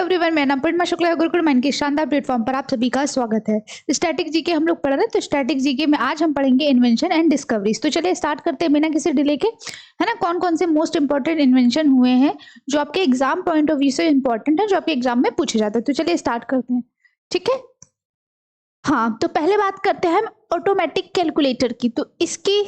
Everyone, मेरा नाम पूर्णिमा शुक्ला है। गुरुकुल माइंड के शानदार प्लेटफॉर्म पर आप सभी का स्वागत है। स्टैटिक जीके हम लोग पढ़ रहे हैं, तो स्टैटिक जीके में आज हम पढ़ेंगे इन्वेंशन एंड डिस्कवरीज। तो चलिए स्टार्ट करते हैं बिना किसी डिले के, है ना। कौन कौन से मोस्ट इंपॉर्टेंट इन्वेंशन हुए हैं जो आपके एग्जाम पॉइंट ऑफ व्यू से इंपॉर्टेंट है, जो आपके एग्जाम में पूछे जाते हैं। तो चलिए स्टार्ट करते हैं, ठीक है। हाँ, तो पहले बात करते हैं हम ऑटोमेटिक कैलकुलेटर की। तो इसकी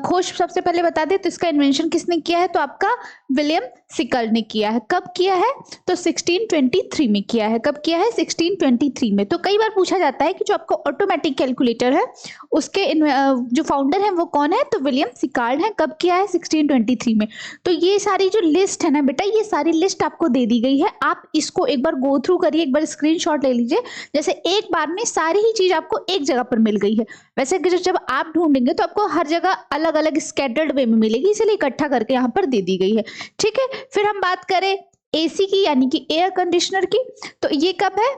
खोज सबसे पहले बता दें, तो इसका इन्वेंशन किसने किया है? तो आपका विलियम सिकल्ड ने किया है। कब किया है? तो 1623 में किया है। कब किया है? 1623 में। तो कई बार पूछा जाता है कि जो आपका ऑटोमेटिक कैलकुलेटर है उसके जो फाउंडर है वो कौन है? तो विलियम सिकल्ड है। कब किया है? 1623 में। तो ये सारी जो लिस्ट है ना बेटा, ये सारी लिस्ट आपको दे दी गई है। आप इसको एक बार गो थ्रू करिए, एक बार स्क्रीनशॉट ले लीजिए। जैसे एक बार में सारी ही चीज आपको एक जगह पर मिल गई है। वैसे कि जब आप ढूंढेंगे तो आपको हर जगह अलग अलग स्कैटर्ड वे में मिलेगी, इसलिए इकट्ठा करके यहाँ पर दे दी गई है, ठीक है। फिर हम बात करें एसी की, यानी कि एयर कंडीशनर की। तो ये कब है?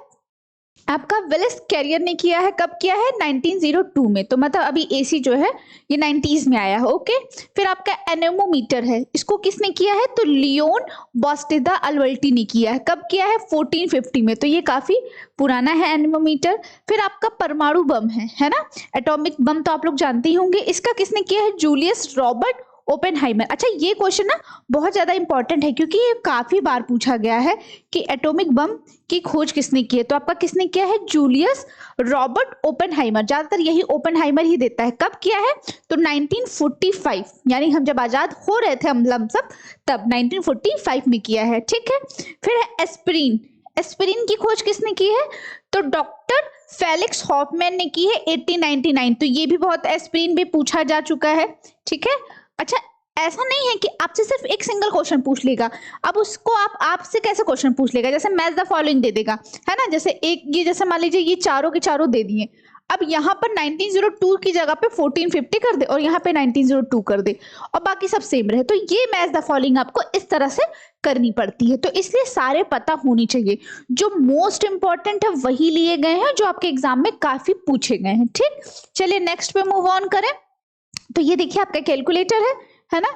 आपका वेलेस कैरियर ने किया है। कब किया है? 1902 में। तो मतलब अभी एसी जो है ये 90s में आया है, ओके। फिर आपका एनेमोमीटर है, इसको किसने किया है? तो लियोन बास्टेदा अल्बर्टी ने किया है। कब किया है? 1450 में। तो ये काफी पुराना है एनेमोमीटर। फिर आपका परमाणु बम है ना, एटॉमिक बम तो आप लोग जानते ही होंगे। इसका किसने किया है? Julius Robert Oppenheimer. अच्छा, ये क्वेश्चन ना बहुत ज्यादा इंपॉर्टेंट है, क्योंकि ये काफी बार पूछा गया है कि एटॉमिक बम की खोज किसने की है। तो आपका किसने किया है? Julius Robert Oppenheimer. ज्यादातर यही ओपेनहाइमर ही देता है। कब किया है? तो 1945, यानी हम जब आजाद हो रहे थे हम लमसम, तब 1945 में किया है, ठीक है। फिर है एस्पिरिन। एस्पिरिन की खोज किसने की है? तो डॉक्टर फेलिक्स हॉफमैन ने की है 1899। तो ये भी बहुत, एस्पिरिन भी पूछा जा चुका है, ठीक है। अच्छा, ऐसा नहीं है कि आपसे सिर्फ एक सिंगल क्वेश्चन पूछ लेगा। अब उसको आपसे कैसे क्वेश्चन पूछ लेगा? जैसे मैच द फॉलोइंग दे देगा, है ना। जैसे एक ये, जैसे मान लीजिए ये चारों के चारों दे दिए। अब यहाँ पर 1902 की जगह पे 1450 कर दे, और यहाँ पे 1902 कर दे, और बाकी सब सेम रहे। तो ये मैच द फॉलोइंग आपको इस तरह से करनी पड़ती है। तो इसलिए सारे पता होनी चाहिए। जो मोस्ट इंपॉर्टेंट है वही लिए गए हैं, जो आपके एग्जाम में काफी पूछे गए हैं, ठीक। चलिए नेक्स्ट पे मूव ऑन करें। तो ये देखिए आपका कैलकुलेटर है ना,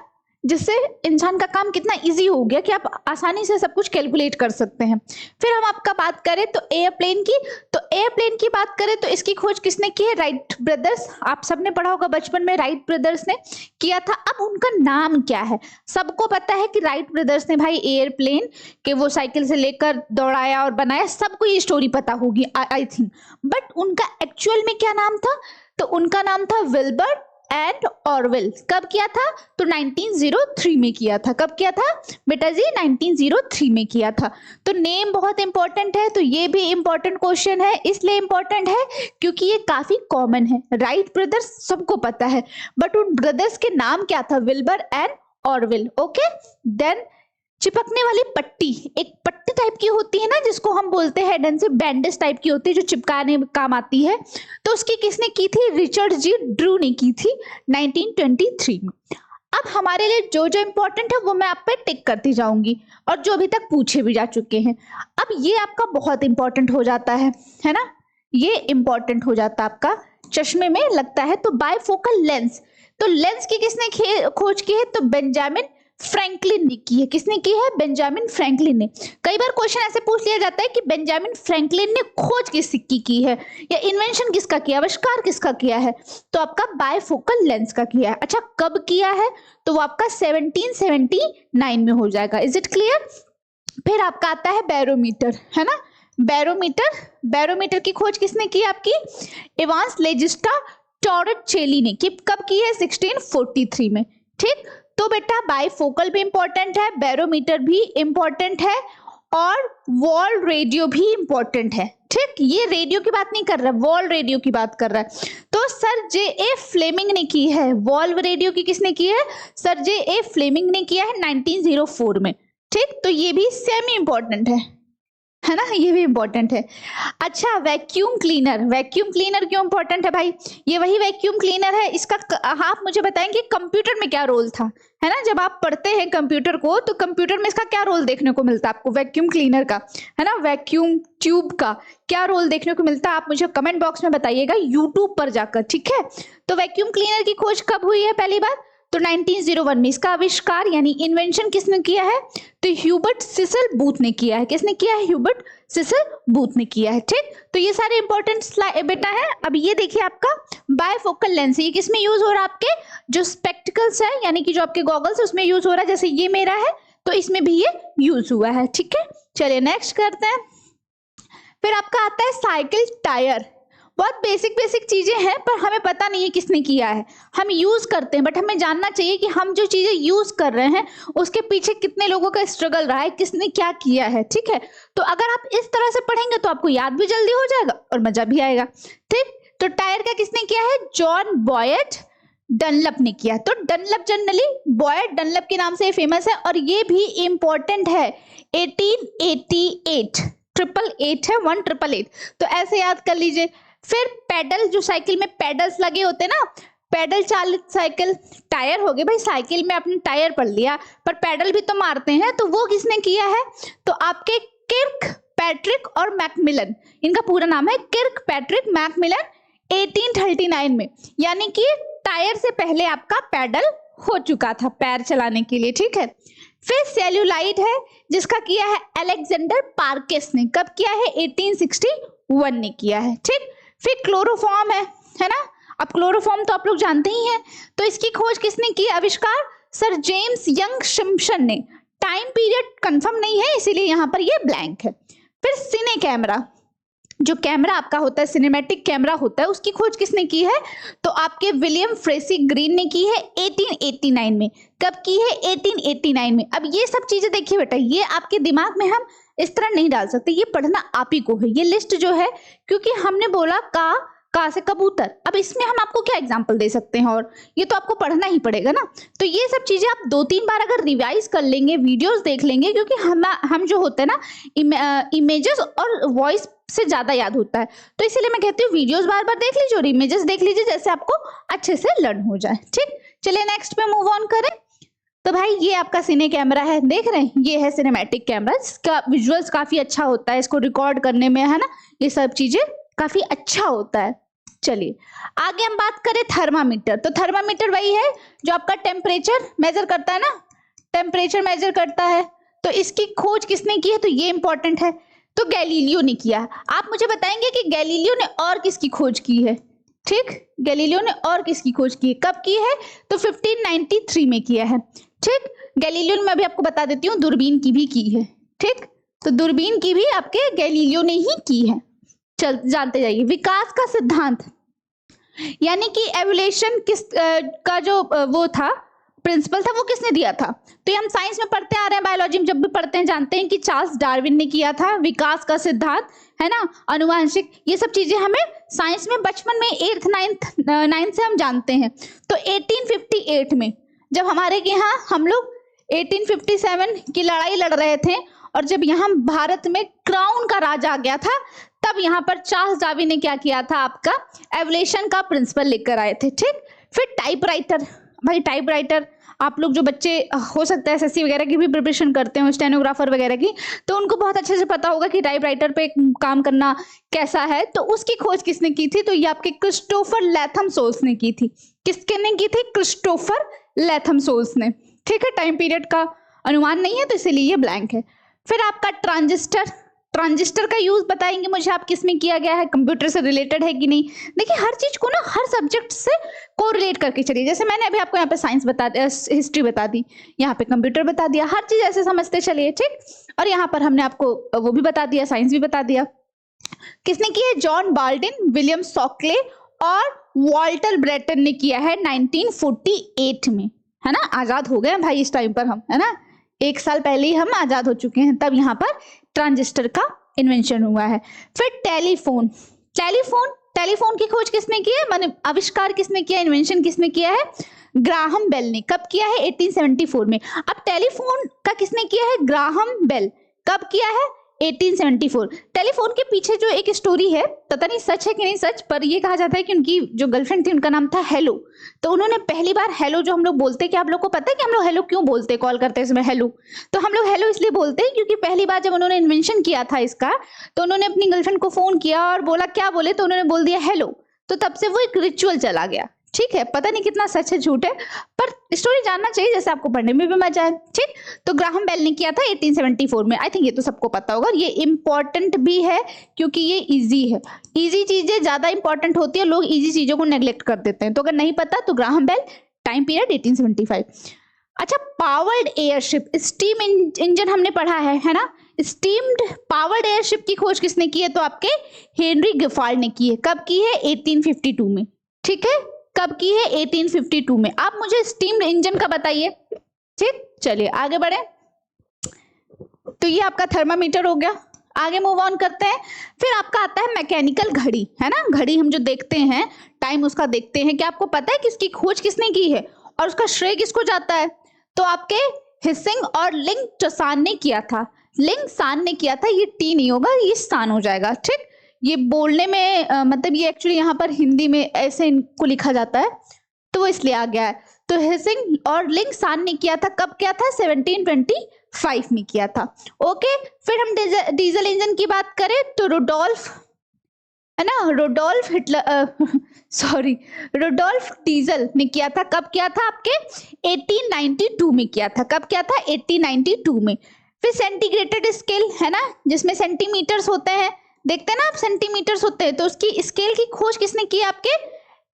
जिससे इंसान का काम कितना इजी हो गया कि आप आसानी से सब कुछ कैलकुलेट कर सकते हैं। फिर हम आपका बात करें तो एयरप्लेन की। तो एयरप्लेन की बात करें तो इसकी खोज किसने की है? Wright brothers. आप सबने पढ़ा होगा बचपन में, राइट ब्रदर्स ने किया था। अब उनका नाम क्या है? सबको पता है कि राइट ब्रदर्स ने भाई एयरप्लेन के वो साइकिल से लेकर दौड़ाया और बनाया, सबको ये स्टोरी पता होगी आई थिंक। बट उनका एक्चुअल में क्या नाम था? तो उनका नाम था विल्बर एंड ऑरवेल। कब किया था? तो 1903 में किया था। कब किया था बेटा जी? 1903 में किया था। तो नेम बहुत इंपॉर्टेंट है। तो ये भी इंपॉर्टेंट क्वेश्चन है, इसलिए इंपॉर्टेंट है क्योंकि ये काफी कॉमन है। राइट ब्रदर्स सबको पता है, बट उन ब्रदर्स के नाम क्या था? Wilbur and Orville, okay. Then चिपकने वाली पट्टी, एक पट्टी टाइप की होती है ना, जिसको हम बोलते हैं एडेंसिव बैंडेज टाइप की होती है, जो चिपकाने में काम आती है। तो उसकी किसने की थी? रिचर्ड जी ड्रू ने की थी 1923 में। अब हमारे लिए जो जो इंपॉर्टेंट है वो मैं आप पे टिक करती जाऊंगी, और जो अभी तक पूछे भी जा चुके हैं। अब ये आपका बहुत इंपॉर्टेंट हो जाता है ना, ये इंपॉर्टेंट हो जाता है आपका, चश्मे में लगता है। तो बायफोकल लेंस, तो लेंस की किसने खोज की है? तो बेंजामिन फ्रैंकलिन ने की है। किसने की है? बेंजामिन फ्रैंकलिन ने। कई बार क्वेश्चन ऐसे पूछ लिया जाता है कि बेंजामिन फ्रैंकलिन ने खोज किसकी की है, या इन्वेंशन किसका किया, आविष्कार किसका किया है? तो आपका बायफोकल लेंस का किया है। अच्छा, कब किया है? तो वो आपका 1779 में हो जाएगा। Is it clear? फिर आपका आता है बैरोमीटर, है ना। बैरोमीटर की खोज किसने की? आपकी इवांस लेजिस्टा टॉर्रिचेली ने। कब की है? 1643 में, ठीक। तो बेटा बाइफोकल भी इंपॉर्टेंट है, बैरोमीटर भी इंपॉर्टेंट है, और वॉल रेडियो भी इंपॉर्टेंट है, ठीक। ये रेडियो की बात नहीं कर रहा है, वॉल रेडियो की बात कर रहा है। तो सर जे ए फ्लेमिंग ने की है। वॉल्व रेडियो की किसने की है? सर जे ए फ्लेमिंग ने किया है 1904 में, ठीक। तो ये भी सेमी इंपॉर्टेंट है ना, ये भी इंपॉर्टेंट है। अच्छा, वैक्यूम क्लीनर क्यों इंपॉर्टेंट है भाई? ये वही वैक्यूम क्लीनर है। इसका आप मुझे बताएंगे कंप्यूटर में क्या रोल था, है ना। जब आप पढ़ते हैं कंप्यूटर को, तो कंप्यूटर में इसका क्या रोल देखने को मिलता है आपको? वैक्यूम क्लीनर का, है ना, वैक्यूम ट्यूब का क्या रोल देखने को मिलता है? आप मुझे कमेंट बॉक्स में बताइएगा यूट्यूब पर जाकर, ठीक है। तो वैक्यूम क्लीनर की खोज कब हुई है पहली बार? तो 1901 में इसका आविष्कार यानी इन्वेंशन किसने किया है? तो ह्यूबर्ट सिसल बूथ ने किया है। किसने किया है? ह्यूबर्ट सिसल बूथ ने किया है। ठीक, तो ये सारे इंपॉर्टेंट बेटा है। अब ये देखिए आपका बायफोकल लेंस, ये किसमें यूज हो रहा है? आपके जो स्पेक्टिकल्स है यानी कि जो आपके गॉगल्स है उसमें यूज हो रहा है। जैसे ये मेरा है तो इसमें भी ये यूज हुआ है। ठीक है, चलिए नेक्स्ट करते हैं। फिर आपका आता है साइकिल टायर। बहुत बेसिक चीजें हैं पर हमें पता नहीं है किसने किया है। हम यूज करते हैं बट हमें जानना चाहिए कि हम जो चीजें यूज कर रहे हैं उसके पीछे कितने लोगों का स्ट्रगल रहा है, किसने क्या किया है। ठीक है, तो अगर आप इस तरह से पढ़ेंगे तो आपको याद भी जल्दी हो जाएगा और मजा भी आएगा। ठीक, तो टायर का किसने किया है? जॉन बॉयड डनलप ने किया। तो डनलप जनरली बॉयड डनलप के नाम से फेमस है और ये भी इंपॉर्टेंट है। 1888 888 है 1888, तो ऐसे याद कर लीजिए। फिर पेडल, जो साइकिल में पेडल्स लगे होते हैं ना, पेडल चालित साइकिल। टायर हो गए भाई, साइकिल में आपने टायर पढ़ लिया पर पेडल भी तो मारते हैं, तो वो किसने किया है? तो आपके किर्क पैट्रिक और मैकमिलन, इनका पूरा नाम है किर्क पैट्रिक मैकमिलन, 1839 में। यानी कि टायर से पहले आपका पेडल हो चुका था पैर चलाने के लिए। ठीक है, फिर सेल्यूलाइड है जिसका किया है अलेक्जेंडर पार्केस ने। कब किया है? 1861 ने किया है। ठीक, फिर क्लोरोफॉर्म है ना। अब क्लोरोफॉर्म तो आप लोग जानते ही हैं, तो इसकी खोज किसने की? आविष्कार सर जेम्स यंग सिम्पसन ने। टाइम पीरियड कंफर्म नहीं है इसीलिए यहां पर ये ब्लैंक है। फिर सिने कैमरा, जो कैमरा आपका होता है सिनेमैटिक कैमरा होता है, उसकी खोज किसने की है? तो आपके विलियम फ्रेसी ग्रीन ने की है 1889 में। कब की है? 1889 में। अब ये सब चीजें देखिए बेटा, ये आपके दिमाग में हम इस तरह नहीं डाल सकते, ये पढ़ना आप ही को है। ये लिस्ट जो है, क्योंकि हमने बोला का से कबूतर, अब इसमें हम आपको क्या एग्जाम्पल दे सकते हैं, और ये तो आपको पढ़ना ही पड़ेगा ना। तो ये सब चीजें आप 2-3 बार अगर रिवाइज कर लेंगे, वीडियोस देख लेंगे, क्योंकि हम जो होते हैं ना इमेजेस और वॉइस से ज्यादा याद होता है, तो इसीलिए मैं कहती हूँ वीडियोस बार बार देख लीजिए और इमेजेस देख लीजिए, जैसे आपको अच्छे से लर्न हो जाए। ठीक, चलिए नेक्स्ट पे मूव ऑन करें। तो भाई ये आपका सिने कैमरा है, देख रहे हैं, ये है सिनेमैटिक कैमरा, इसका विजुअल्स काफी अच्छा होता है, इसको रिकॉर्ड करने में, है ना, ये सब चीजें काफी अच्छा होता है। चलिए आगे हम बात करें थर्मामीटर। तो थर्मामीटर वही है जो आपका टेम्परेचर मेजर करता है ना, टेम्परेचर मेजर करता है। तो इसकी खोज किसने की है? तो ये इंपॉर्टेंट है, तो गैलीलियो ने किया। आप मुझे बताएंगे कि गैलीलियो ने और किसकी खोज की है? ठीक, गैलीलियो ने और किसकी खोज की है? कब की है? तो 1593 में किया है। ठीक, गैलीलियो ने मैं भी आपको बता देती हूँ दूरबीन की भी की है। ठीक, तो दूरबीन की भी आपके गैलीलियो ने ही की है। चल जानते जाइए। विकास का सिद्धांत यानी कि एवोल्यूशन का जो वो था प्रिंसिपल था, वो किसने दिया था? तो ये हम साइंस में पढ़ते आ रहे हैं, बायोलॉजी में जब भी पढ़ते हैं जानते हैं कि चार्ल्स डार्विन ने किया था विकास का सिद्धांत, है ना, अनुवांशिक, ये सब चीजें हमें साइंस में बचपन में 8th 9th से हम जानते हैं। तो 1858 में जब हमारे यहाँ हम लोग 1857 की लड़ाई लड़ रहे थे और जब यहाँ भारत में क्राउन का राज आ गया था, तब यहाँ पर चार्ल्स डार्विन ने क्या किया था? आपका एवोल्यूशन का प्रिंसिपल लेकर आए थे। ठीक, फिर टाइपराइटर। भाई टाइपराइटर, आप लोग जो बच्चे हो सकता है एसएससी वगैरह की भी प्रिपरेशन करते हो, स्टेनोग्राफर वगैरह की, तो उनको बहुत अच्छे से पता होगा कि टाइपराइटर पे काम करना कैसा है। तो उसकी खोज किसने की थी? तो ये आपके क्रिस्टोफर लैथम सोल्स ने की थी। किसने की थी? क्रिस्टोफर लैथम सोल्स ने। ठीक है, टाइम पीरियड का अनुमान नहीं है तो इसीलिए ये ब्लैंक है। फिर आपका ट्रांजिस्टर, ट्रांजिस्टर का यूज बताएंगे मुझे आप किसमें किया गया है, कंप्यूटर से रिलेटेड है कि नहीं। देखिए हर चीज को ना हर सब्जेक्ट से कोरिलेट करके चलिए। जैसे मैंने अभी आपको यहाँ पे साइंस बता दिया, हिस्ट्री बता दी, यहाँ पे कंप्यूटर बता दिया, हर चीज ऐसे समझते चलिए। ठीक, और यहाँ पर हमने आपको वो भी बता दिया, साइंस भी बता दिया। किसने किया है? जॉन बाल्डिन, विलियम सॉकले और वॉल्टर ब्रेटन ने किया है 1948 में, है ना। आजाद हो गए भाई इस टाइम पर हम, है ना, 1 साल पहले ही हम आजाद हो चुके हैं, तब यहाँ पर ट्रांजिस्टर का इन्वेंशन हुआ है। फिर टेलीफोन, टेलीफोन की खोज किसने की है, माने आविष्कार किसने किया, इन्वेंशन किसने किया है? ग्राहम बेल ने। कब किया है? 1874 में। अब टेलीफोन का किसने किया है? Graham Bell. कब किया है? 1874। टेलीफोन के पीछे जो एक स्टोरी है, पता नहीं सच है कि नहीं सच, पर ये कहा जाता है कि उनकी जो गर्लफ्रेंड थी उनका नाम था हेलो। तो उन्होंने पहली बार हेलो, जो हम लोग बोलते हैं, कि आप लोग को पता है कि हम लोग हेलो क्यों बोलते हैं कॉल करते समय हेलो? तो हम लोग हेलो इसलिए बोलते हैं क्योंकि पहली बार जब उन्होंने इन्वेंशन किया था इसका, तो उन्होंने अपनी गर्लफ्रेंड को फोन किया और बोला क्या बोले, तो उन्होंने बोल दिया हेलो। तो तब से वो एक रिचुअल चला गया। ठीक है, पता नहीं कितना सच है झूठ है, पर स्टोरी जानना चाहिए जैसे आपको पढ़ने में भी मजा आए। ठीक, तो ग्राहम बेल ने किया था 1874 में। आई थिंक ये तो सबको पता होगा, ये इंपॉर्टेंट भी है क्योंकि ये इजी है। इजी चीजें ज्यादा इंपॉर्टेंट होती है, लोग इजी चीजों को नेग्लेक्ट कर देते हैं। तो अगर नहीं पता तो ग्राहम बेल, टाइम पीरियड 1875। अच्छा, पावर्ड एयरशिप, स्टीम इंजन हमने पढ़ा है ना। स्टीम्ड पावर्ड एयरशिप की खोज किसने की है? तो आपके हेनरी गिफार्ड ने की है। कब की है? 1852 में। ठीक है, कब की है? 1852 में। आप मुझे स्टीम्ड इंजन का बताइए। ठीक, चलिए आगे बढ़े। तो ये आपका थर्मामीटर हो गया। आगे मूव ऑन करते हैं। फिर आपका आता है मैकेनिकल घड़ी, है ना। घड़ी हम जो देखते हैं, टाइम उसका देखते हैं। क्या आपको पता है किसकी खोज किसने की है और उसका श्रेय किसको जाता है? तो आपके हिसिंग और लिंग चसान ने किया था। लिंग सान ने किया था। ये टी नहीं होगा, ये सान हो जाएगा। ठीक, ये बोलने में मतलब ये एक्चुअली यहाँ पर हिंदी में ऐसे इनको लिखा जाता है, तो वो इसलिए आ गया है। तो हिसिंग और लिंग सान ने किया था। कब किया था? 1725 में किया था। ओके, फिर हम डीजल इंजन की बात करें तो रुडोल्फ, है ना, Rudolf Hitler sorry Rudolf Diesel ने किया था। कब किया था? आपके 1892 में किया था। कब किया था? 1892 में। फिर सेंटीग्रेटेड स्केल, है ना, जिसमें सेंटीमीटर्स होते हैं, देखते हैं ना आप, सेंटीमीटर्स होते हैं। तो उसकी स्केल की खोज किसने की है? आपके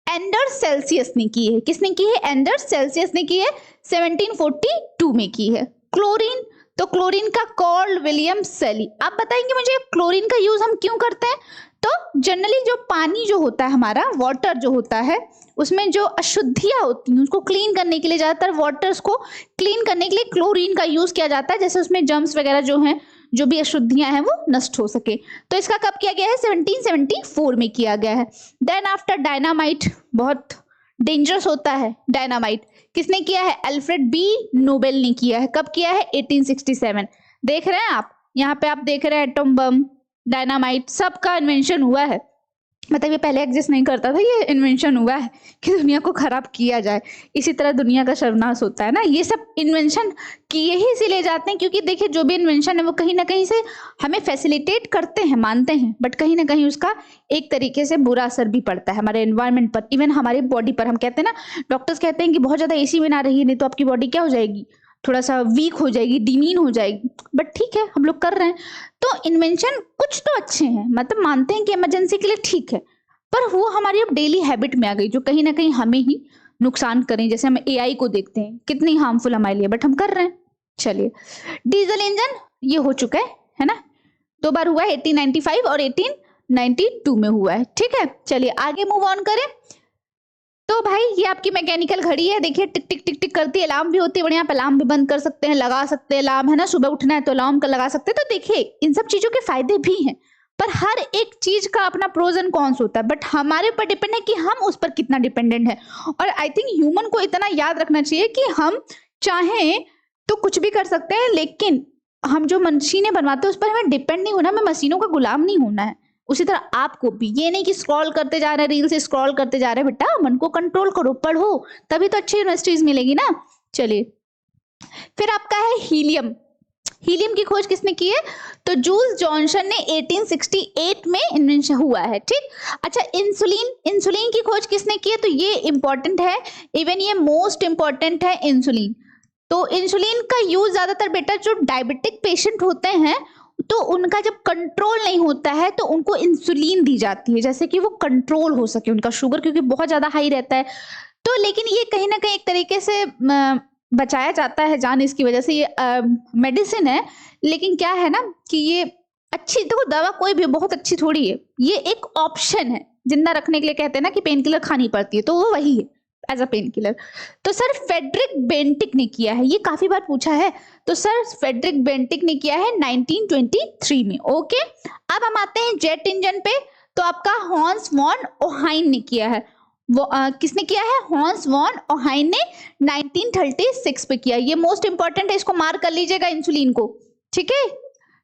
एंडर्स सेल्सियस ने की है। किसने की है? एंडर्स सेल्सियस ने की है। 1742 में की है। क्लोरीन, तो क्लोरीन का कार्ल विलियम सेली। आप बताएंगे मुझे क्लोरीन का यूज हम क्यों करते हैं? तो जनरली जो पानी जो होता है हमारा, वाटर जो होता है, उसमें जो अशुद्धियां होती हैं उसको क्लीन करने के लिए, ज्यादातर वाटर्स को क्लीन करने के लिए क्लोरीन का यूज किया जाता है, जैसे उसमें जर्म्स वगैरह जो हैं, जो भी अशुद्धियां हैं वो नष्ट हो सके। तो इसका कब किया गया है? 1774 में किया गया है। देन आफ्टर डायनामाइट, बहुत डेंजरस होता है डायनामाइट। किसने किया है? अल्फ्रेड बी नोबेल ने किया है। कब किया है? 1867। देख रहे हैं आप, यहाँ पे आप देख रहे हैं एटम बम, डायनामाइट, सबका इन्वेंशन हुआ है। मतलब ये पहले एग्जिस्ट नहीं करता था, ये इन्वेंशन हुआ है कि दुनिया को खराब किया जाए। इसी तरह दुनिया का सर्वनाश होता है ना। ये सब इन्वेंशन किए ही इसीलिए जाते हैं क्योंकि देखिए जो भी इन्वेंशन है वो कहीं ना कहीं से हमें फैसिलिटेट करते हैं, मानते हैं, बट कहीं ना कहीं उसका एक तरीके से बुरा असर भी पड़ता है हमारे एनवायरमेंट पर, इवन हमारी बॉडी पर। हम कहते हैं ना, डॉक्टर्स कहते हैं कि बहुत ज्यादा एसी में ना रहिए, नहीं तो आपकी बॉडी क्या हो जाएगी? थोड़ा सा वीक हो जाएगी, डिमीन हो जाएगी। बट ठीक है, हम लोग कर रहे हैं। तो इन्वेंशन कुछ तो अच्छे हैं, मतलब मानते हैं कि इमरजेंसी के लिए ठीक है, पर वो हमारी अब डेली हैबिट में आ गई जो कहीं ना कहीं हमें ही नुकसान करें। जैसे हम एआई को देखते हैं, कितनी हार्मफुल हमारे लिए, बट हम कर रहे हैं। चलिए, डीजल इंजन ये हो चुका है ना। 2 बार हुआ है, 1895 और 1892 में हुआ है। ठीक है, चलिए आगे मूव ऑन करें। तो भाई ये आपकी मैकेनिकल घड़ी है, देखिए टिक टिक टिक टिक करती है। अलार्म भी होती है, बढ़िया, अलार्म भी बंद कर सकते हैं, लगा सकते हैं अलार्म, है ना। सुबह उठना है तो अलार्म का लगा सकते हैं। तो देखिए इन सब चीजों के फायदे भी हैं, पर हर एक चीज का अपना प्रोज एंड कॉन्स होता है। बट हमारे ऊपर डिपेंड है कि हम उस पर कितना डिपेंडेंट है। और आई थिंक ह्यूमन को इतना याद रखना चाहिए कि हम चाहें तो कुछ भी कर सकते हैं, लेकिन हम जो मशीनें बनवाते हैं उस पर हमें डिपेंड नहीं होना, हमें मशीनों का गुलाम नहीं होना है। उसी तरह आपको भी ये नहीं कि स्क्रॉल करते जा रहे हैं, रील से स्क्रॉल करते जा रहे हैं। बेटा मन को कंट्रोल करो, पढ़ो, तभी तो अच्छी यूनिवर्सिटीज मिलेगी ना। चलिए, फिर आपका है हीलियम। हीलियम की खोज किसने की है? तो जूल्स जॉनसन ने 1868 में इन्वेंशन हुआ है। ठीक, अच्छा, इंसुलिन, इंसुलिन की खोज किसने की है? तो ये इंपॉर्टेंट है, इवन ये मोस्ट इंपॉर्टेंट है इंसुलिन। तो इंसुलिन का यूज ज्यादातर बेटा जो डायबिटिक पेशेंट होते हैं, तो उनका जब कंट्रोल नहीं होता है तो उनको इंसुलिन दी जाती है, जैसे कि वो कंट्रोल हो सके उनका शुगर, क्योंकि बहुत ज्यादा हाई रहता है। तो लेकिन ये कहीं ना कहीं एक तरीके से बचाया जाता है जान, इसकी वजह से। ये मेडिसिन है, लेकिन क्या है ना कि ये अच्छी, देखो दवा कोई भी बहुत अच्छी थोड़ी है, ये एक ऑप्शन है। जिंदा रखने के लिए कहते हैं ना कि पेन किलर खानी पड़ती है, तो वो वही है एज अ पेन किलर। तो सर फेडरिक बेंटिक ने किया है, ये काफी बार पूछा है। तो सर फेडरिक बेंटिक ने किया है 1923 में। ओके, अब हम आते हैं जेट इंजन पे। तो आपका हॉन्स वॉन ओहाइन ने किया है। वो किसने किया है? हॉन्स वॉन ओहाइन ने 1936 पे किया। ये मोस्ट इंपॉर्टेंट है, इसको मार्क कर लीजिएगा इंसुलिन को। ठीक है,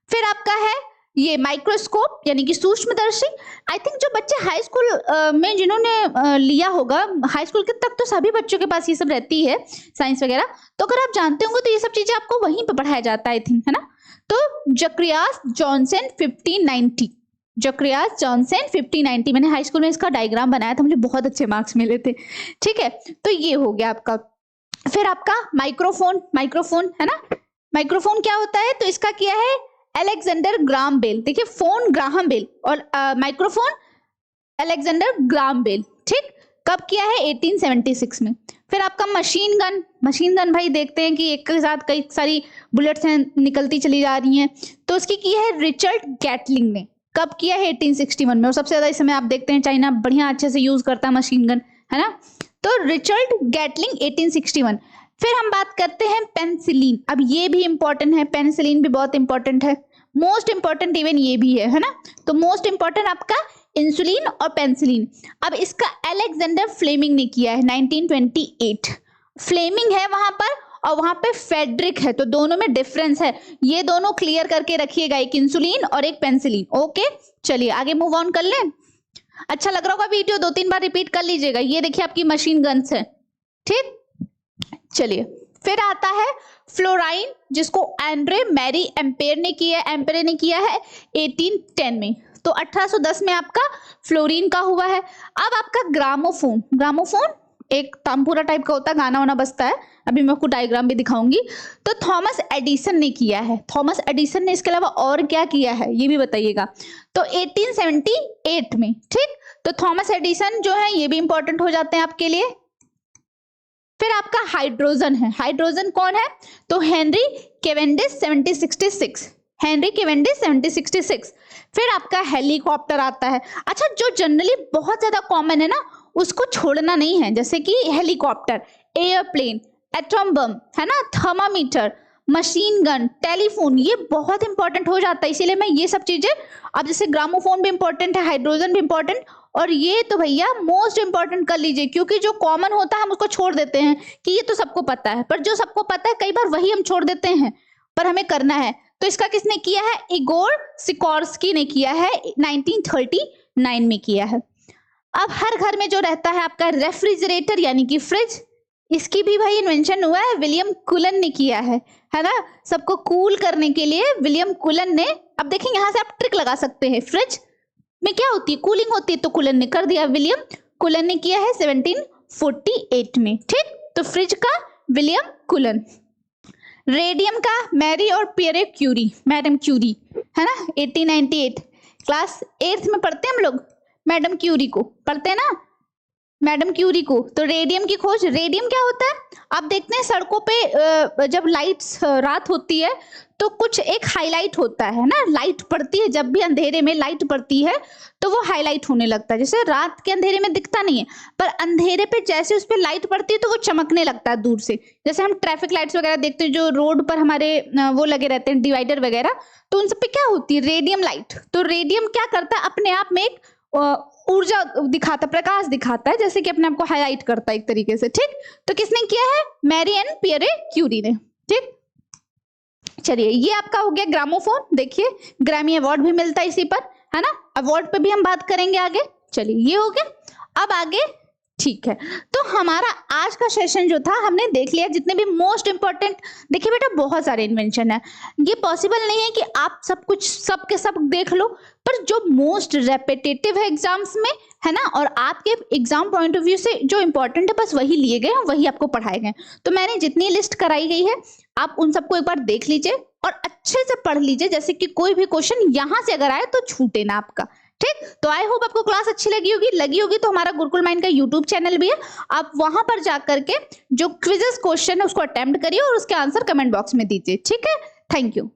फिर आपका है ये माइक्रोस्कोप यानी कि सूक्ष्मदर्शी। आई थिंक जो बच्चे हाई स्कूल में जिन्होंने लिया होगा, हाई स्कूल के तक तो सभी बच्चों के पास ये सब रहती है, साइंस वगैरह। तो अगर आप जानते होंगे तो ये सब चीजें आपको वहीं पे पढ़ाया जाता है, आई थिंक, है ना। तो जक्रियास जॉनसन 1590, जक्रियास जॉनसन 5090। मैंने हाई स्कूल में इसका डायग्राम बनाया था, मुझे बहुत अच्छे मार्क्स मिले थे। ठीक है, तो ये हो गया आपका। फिर आपका माइक्रोफोन, माइक्रोफोन है ना, माइक्रोफोन क्या होता है, तो इसका किया है अलेक्जेंडर ग्राहम बेल। देखिए फोन ग्राहम बेल और माइक्रोफोन अलेक्जेंडर ग्राहम बेल। ठीक, कब किया है, 1876 में। फिर आपका मशीन गन, मशीन गन भाई देखते हैं कि एक के साथ कई सारी बुलेट्स निकलती चली जा रही हैं, तो उसकी की है रिचर्ड गैटलिंग ने। कब किया है, 1861 में। और सबसे ज्यादा इस समय आप देखते हैं चाइना बढ़िया अच्छे से यूज करता है मशीन गन, है ना, तो रिचर्ड गैटलिंग 1861। फिर हम बात करते हैं पेनिसिलिन। अब ये भी इंपॉर्टेंट है, पेनिसिलिन भी बहुत इंपॉर्टेंट है, मोस्ट इंपॉर्टेंट इवन ये भी है ना। तो मोस्ट इंपॉर्टेंट आपका इंसुलिन और पेनिसिलिन। अब इसका अलेक्जेंडर फ्लेमिंग ने किया है 1928। फ्लेमिंग है वहां पर और वहां पे फेडरिक है, तो दोनों में डिफरेंस है, ये दोनों क्लियर करके रखिएगा, एक इंसुलिन और एक पेनिसिलिन। ओके, चलिए आगे मूव ऑन कर लें। अच्छा लग रहा होगा वीडियो, 2-3 बार रिपीट कर लीजिएगा। ये देखिए आपकी मशीन गन्स है। ठीक, चलिए फिर आता है फ्लोराइन, जिसको एंड्रे मैरी एम्पेयर ने किया, एम्पेयर ने किया है 1810 में। तो 1810 में आपका फ्लोरीन का हुआ है। अब आपका ग्रामोफोन, ग्रामोफोन एक तामपूरा टाइप का होता है, गाना वाना बजता है, अभी मैं आपको डायग्राम भी दिखाऊंगी। तो थॉमस एडिसन ने किया है, थॉमस एडिसन ने इसके अलावा और क्या किया है ये भी बताइएगा। तो 1878 में। ठीक, तो थॉमस एडिसन जो है ये भी इंपॉर्टेंट हो जाते हैं आपके लिए। फिर आपका हाइड्रोजन है, हाइड्रोजन कौन है, तो हेनरी केवेंडिश 1766, हेनरी केवेंडिश 1766। फिर आपका हेलीकॉप्टर आता है। अच्छा, जो जनरली बहुत ज्यादा कॉमन है ना उसको छोड़ना नहीं है, जैसे कि हेलीकॉप्टर, एयरप्लेन, एटम बम, है ना, थर्मामीटर, मशीन गन, टेलीफोन, ये बहुत इंपॉर्टेंट हो जाता है। इसीलिए मैं ये सब चीजें, अब जैसे ग्रामोफोन भी इंपॉर्टेंट है, हाइड्रोजन भी इंपॉर्टेंट, और ये तो भैया मोस्ट इंपॉर्टेंट कर लीजिए, क्योंकि जो कॉमन होता है हम उसको छोड़ देते हैं कि ये तो सबको पता है, पर जो सबको पता है कई बार वही हम छोड़ देते हैं, पर हमें करना है। तो इसका किसने किया है, इगोर सिकोर्स्की ने किया है, 1939 में किया है। अब हर घर में जो रहता है आपका रेफ्रिजरेटर यानी कि फ्रिज, इसकी भी भाई इन्वेंशन हुआ है, विलियम कुलन ने किया है ना, सबको कूल करने के लिए विलियम कुलन ने। अब देखें यहां से आप ट्रिक लगा सकते हैं, फ्रिज में क्या होती है, कूलिंग होती है, तो कुलन ने कर दिया, विलियम कुलन ने किया है 1748 में। ठीक, तो फ्रिज का विलियम कुलन। रेडियम का मैरी और पियरे क्यूरी, मैडम क्यूरी, है ना, 1898, क्लास 8th में पढ़ते हैं हम लोग, मैडम क्यूरी को पढ़ते हैं ना, मैडम क्यूरी को। तो रेडियम की खोज, रेडियम क्या होता है, आप देखते हैं सड़कों पे जब लाइट्स रात होती है तो कुछ एक हाईलाइट होता है ना, लाइट पड़ती है, जब भी अंधेरे में लाइट पड़ती है तो वो हाईलाइट होने लगता है। जैसे रात के अंधेरे में दिखता नहीं है, पर अंधेरे पे जैसे उस पर लाइट पड़ती है तो वो चमकने लगता है दूर से। जैसे हम ट्रैफिक लाइट्स वगैरह देखते हैं जो रोड पर हमारे वो लगे रहते हैं, डिवाइडर वगैरह, तो उन सब पे क्या होती है, रेडियम लाइट। तो रेडियम क्या करता है, अपने आप में एक ऊर्जा दिखाता, प्रकाश दिखाता है, जैसे कि अपने आप को हाईलाइट करता है एक तरीके से। ठीक, तो किसने किया है, मैरी एंड पियरे क्यूरी ने। ठीक, चलिए ये आपका हो गया ग्रामोफोन। देखिए ग्रैमी अवार्ड भी मिलता है इसी पर, है ना, अवार्ड पे भी हम बात करेंगे आगे। चलिए ये हो गया, अब आगे। ठीक है, तो हमारा आज का सेशन जो था हमने देख लिया जितने भी मोस्ट इंपॉर्टेंट। देखिए बेटा बहुत सारे इन्वेंशन है, ये पॉसिबल नहीं है कि आप सब कुछ सब के सब देख लो, पर जो मोस्ट रेपिटेटिव है एग्जाम्स में, है ना, और आपके एग्जाम पॉइंट ऑफ व्यू से जो इंपॉर्टेंट है बस वही लिए गए हैं, वही आपको पढ़ाए गए। तो मैंने जितनी लिस्ट कराई गई है आप उन सबको एक बार देख लीजिए और अच्छे से पढ़ लीजिए, जैसे कि कोई भी क्वेश्चन यहां से अगर आए तो छूटे ना आपका। ठीक, तो आई होप आपको क्लास अच्छी लगी होगी तो हमारा गुरुकुल माइंड का यूट्यूब चैनल भी है, आप वहां पर जाकर के जो क्विजेस क्वेश्चन है उसको अटेम्प्ट करिए और उसके आंसर कमेंट बॉक्स में दीजिए। ठीक है, थैंक यू।